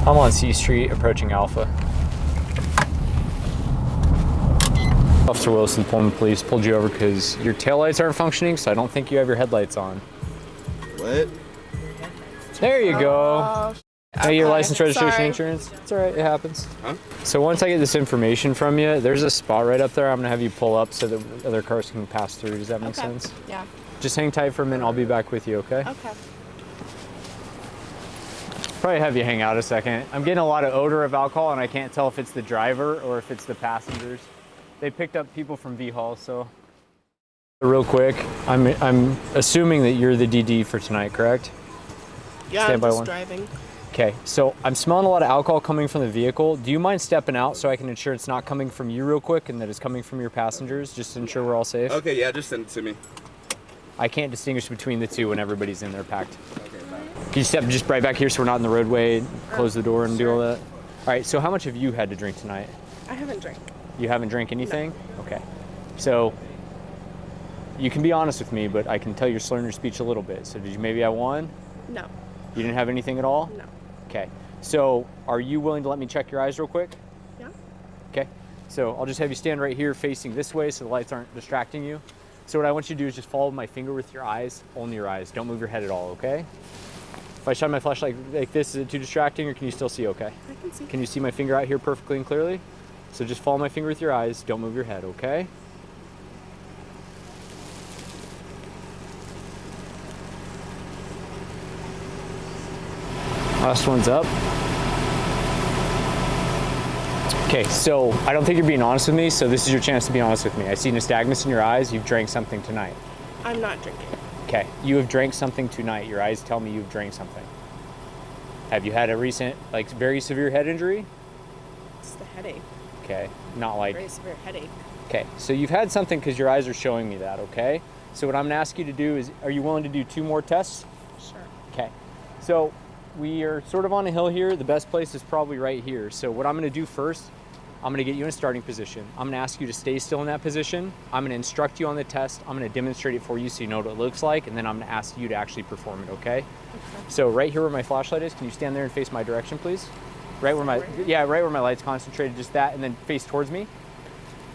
I'm on C Street approaching Alpha. Officer Willis and Pullman Police pulled you over because your taillights aren't functioning, so I don't think you have your headlights on. What? There you go. Hey, your license, registration, Sorry. insurance? It's all right, it happens. Huh? So once I get this information from you, there's a spot right up there. I'm gonna have you pull up so that other cars can pass through. Does that make sense? Yeah. Just hang tight for a minute. I'll be back with you, okay? Okay. Probably have you hang out a second. I'm getting a lot of odor of alcohol, and I can't tell if it's the driver or if it's the passengers. They picked up people from V-Hall, so. Real quick, I'm assuming that you're the DD for tonight, correct? Yeah, Stand I'm by just one. driving. Okay, so I'm smelling a lot of alcohol coming from the vehicle. Do you mind stepping out so I can ensure it's not coming from you real quick and that it's coming from your passengers, just to ensure we're all safe? Okay, yeah, just send it to me. I can't distinguish between the two when everybody's in there packed. Okay, bye. Can you step just right back here so we're not in the roadway, close the door and do all that? All right, so how much have you had to drink tonight? I haven't drank. You haven't drank anything? No. Okay. So you can be honest with me, but I can tell you're slurring your speech a little bit. So did you maybe have one? No. You didn't have anything at all? No. Okay. So are you willing to let me check your eyes real quick? Yeah. Okay. So I'll just have you stand right here facing this way so the lights aren't distracting you. So what I want you to do is just follow my finger with your eyes, only your eyes. Don't move your head at all, okay? If I shine my flashlight like this, is it too distracting or can you still see okay? I can see. Can you see my finger out here perfectly and clearly? So just follow my finger with your eyes. Don't move your head, okay? Last one's up. Okay, so I don't think you're being honest with me, so this is your chance to be honest with me. I see nystagmus in your eyes. You've drank something tonight. I'm not drinking. Okay, you have drank something tonight. Your eyes tell me you've drank something. Have you had a recent, like, very severe head injury? It's the headache. Okay, not like... Very severe headache. Okay, so you've had something because your eyes are showing me that, okay? So what I'm gonna ask you to do is, are you willing to do 2 more tests? Sure. Okay, so we are sort of on a hill here. The best place is probably right here. So what I'm gonna do first, I'm gonna get you in a starting position. I'm gonna ask you to stay still in that position. I'm gonna instruct you on the test. I'm gonna demonstrate it for you so you know what it looks like, and then I'm gonna ask you to actually perform it, okay? Okay. So right here where my flashlight is, can you stand there and face my direction, please? Right where my, right where my light's concentrated, just that, and then face towards me.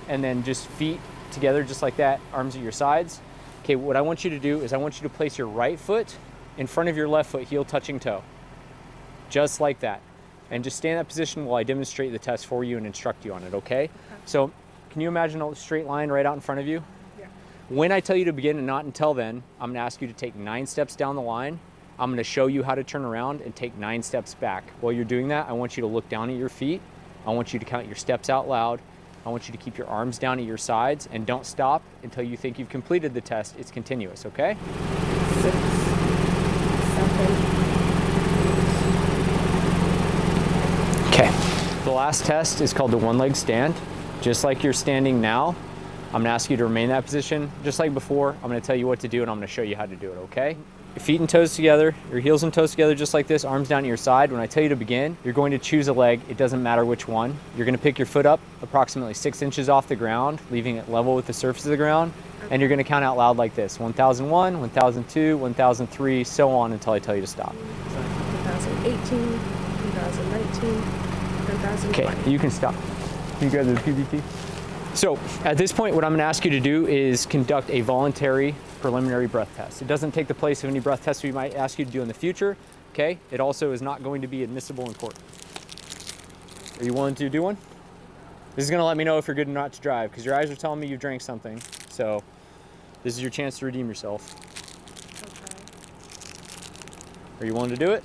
And then just feet together, just like that, arms at your sides. Okay, what I want you to do is I want you to place your right foot in front of your left foot, heel touching toe. Just like that. And just stay in that position while I demonstrate the test for you and instruct you on it, okay? So can you imagine a straight line right out in front of you? Yeah. When I tell you to begin and not until then, I'm gonna ask you to take 9 steps down the line. I'm gonna show you how to turn around and take 9 steps back. While you're doing that, I want you to look down at your feet. I want you to count your steps out loud. I want you to keep your arms down at your sides and don't stop until you think you've completed the test. It's continuous, okay? 6, 7. Okay. The last test is called the one-leg stand. Just like you're standing now, I'm gonna ask you to remain in that position. Just like before, I'm gonna tell you what to do and I'm gonna show you how to do it, okay? Your feet and toes together, your heels and toes together just like this, arms down at your side. When I tell you to begin, you're going to choose a leg. It doesn't matter which one. You're gonna pick your foot up approximately 6 inches off the ground, leaving it level with the surface of the ground. And you're gonna count out loud like this: 1001, 1002, 1003, so on until I tell you to stop. 2018, 2019, 2020. Okay, you can stop. You grab the PPT. So at this point, what I'm gonna ask you to do is conduct a voluntary preliminary breath test. It doesn't take the place of any breath tests we might ask you to do in the future, okay? It also is not going to be admissible in court. Are you willing to do one? This is gonna let me know if you're good or not to drive, because your eyes are telling me you drank something. So this is your chance to redeem yourself. Okay. Are you willing to do it?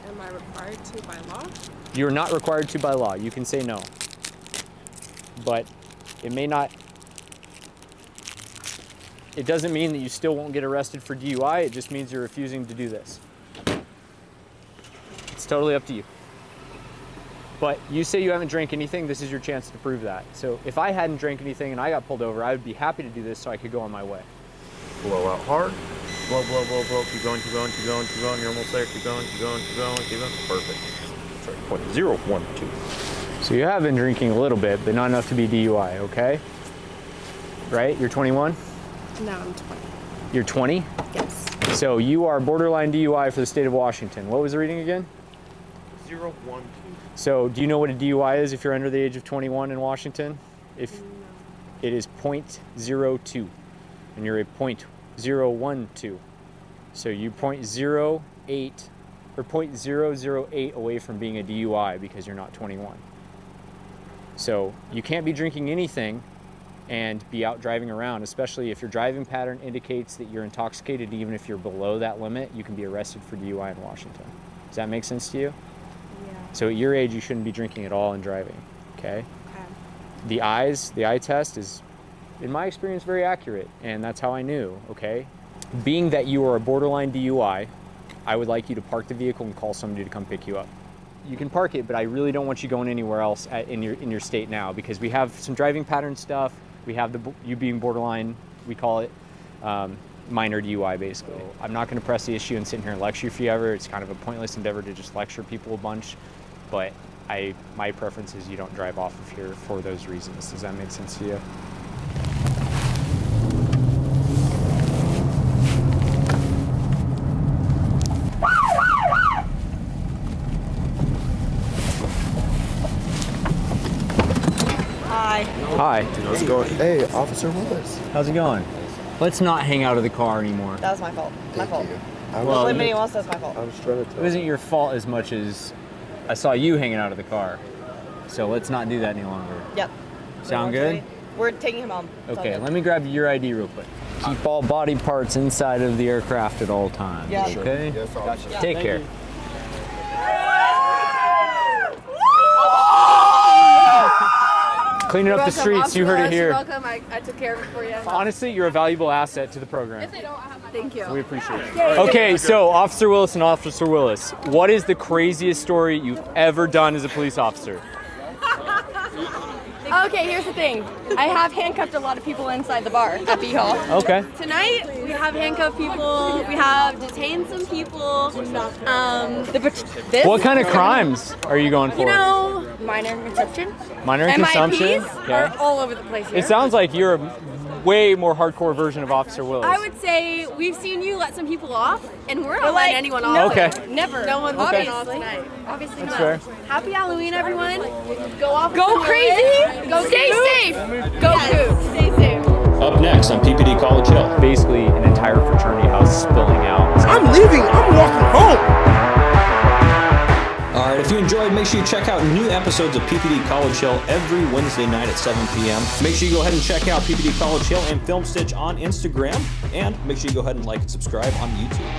Am I required to by law? You're not required to by law. You can say no. But it may not, it doesn't mean that you still won't get arrested for DUI. It just means you're refusing to do this. It's totally up to you. But you say you haven't drank anything, this is your chance to prove that. So if I hadn't drank anything and I got pulled over, I would be happy to do this so I could go on my way. Blow out hard. Blow, blow, blow, blow. Keep going, keep going, keep going, keep going. You're almost there. Keep going, keep going, keep going, keep going. Perfect. Sorry, 0.012. So you have been drinking a little bit, but not enough to be DUI, okay? Right? You're 21? No, I'm 20. You're 20? Yes. So you are borderline DUI for the state of Washington. What was the reading again? .012. So do you know what a DUI is if you're under the age of 21 in Washington? If it is .02 and you're a .012. So you .08 or .008 away from being a DUI because you're not 21. So you can't be drinking anything and be out driving around, especially if your driving pattern indicates that you're intoxicated. Even if you're below that limit, you can be arrested for DUI in Washington. Does that make sense to you? Yeah. So at your age, you shouldn't be drinking at all and driving, okay? Okay. The eye test is, in my experience, very accurate, and that's how I knew, okay? Being that you are a borderline DUI, I would like you to park the vehicle and call somebody to come pick you up. You can park it, but I really don't want you going anywhere else in your state now, because we have some driving pattern stuff. We have you being borderline, we call it minor DUI, basically. I'm not going to press the issue and sit here and lecture you ever. It's kind of a pointless endeavor to just lecture people a bunch, but my preference is you don't drive off of here for those reasons. Does that make sense to you? Hi. How's it going? Hey, Officer Willis. How's it going? Let's not hang out of the car anymore. That was my fault. My fault. Well, Blame anyone else, that's my fault. I was trying to It tell wasn't your fault as much as I saw you hanging out of the car. So let's not do that any longer. Yep. Sound good? We're taking him home. It's all Okay, good. let me grab your ID real quick. Keep all body parts inside of the aircraft at all times. Yeah. Okay? Yes, officer. Yeah. Take care. Cleaning up the streets, you heard it here. You're welcome. I took care of it for you. Honestly, you're a valuable asset to the program. Thank you. We appreciate it. Okay, so Officer Willis and Officer Willis, what is the craziest story you've ever done as a police officer? Okay, here's the thing. I have handcuffed a lot of people inside the bar at B Hall. Okay. Tonight, we have handcuffed people. We have detained some people. This, What kind of crimes are you going for? You know, minor consumption. Minor consumption? MIPs are all over the place here. It sounds like you're a way more hardcore version of Officer Willis. I would say we've seen you let some people off, and we're not letting anyone off. No. Okay. Never. No one's Okay. letting off tonight. Obviously That's not. fair. Happy Halloween, everyone. Go off. Go crazy. Go stay safe. Go food. Stay safe. Up next on PPD College Hill. Basically, an entire fraternity house spilling out. I'm leaving. I'm walking home. All right, if you enjoyed, make sure you check out new episodes of PPD College Hill every Wednesday night at 7 p.m. Make sure you go ahead and check out PPD College Hill and FilmStitch on Instagram. And make sure you go ahead and like and subscribe on YouTube.